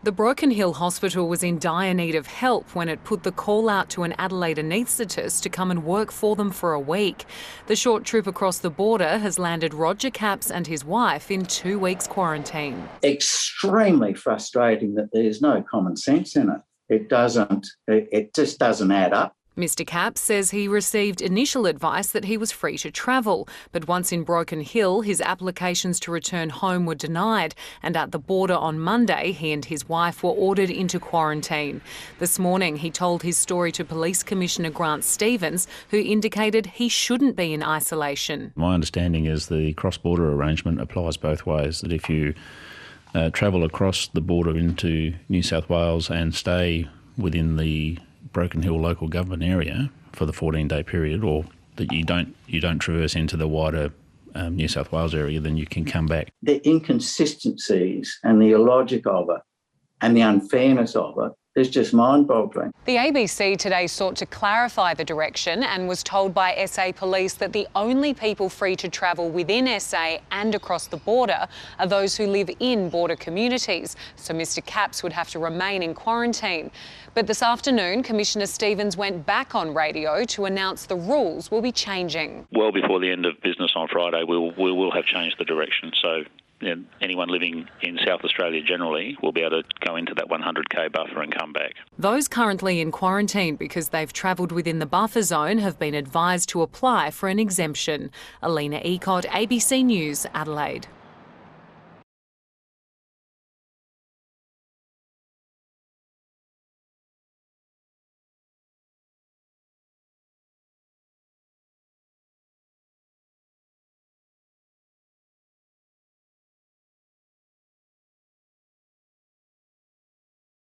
The Broken Hill Hospital was in dire need of help when it put the call out to an Adelaide anaesthetist to come and work for them for a week. The short trip across the border has landed Roger Capps and his wife in 2 weeks quarantine. Extremely frustrating that there's no common sense in it. It just doesn't add up. Mr Capps says he received initial advice that he was free to travel, but once in Broken Hill, his applications to return home were denied, and at the border on Monday, he and his wife were ordered into quarantine. This morning, he told his story to Police Commissioner Grant Stevens, who indicated he shouldn't be in isolation. My understanding is the cross-border arrangement applies both ways, that if you travel across the border into New South Wales and stay within the Broken Hill local government area for the 14-day period, or that you don't traverse into the wider New South Wales area, then you can come back. The inconsistencies and the illogic of it and the unfairness of it is just mind-boggling. The ABC today sought to clarify the direction and was told by SA Police that the only people free to travel within SA and across the border are those who live in border communities, so Mr Capps would have to remain in quarantine. But this afternoon, Commissioner Stevens went back on radio to announce the rules will be changing. Well before the end of business on Friday, we will have changed the direction. So anyone living in South Australia generally will be able to go into that 100k buffer and come back. Those currently in quarantine because they've travelled within the buffer zone have been advised to apply for an exemption. Alina, Eacott, ABC News, Adelaide.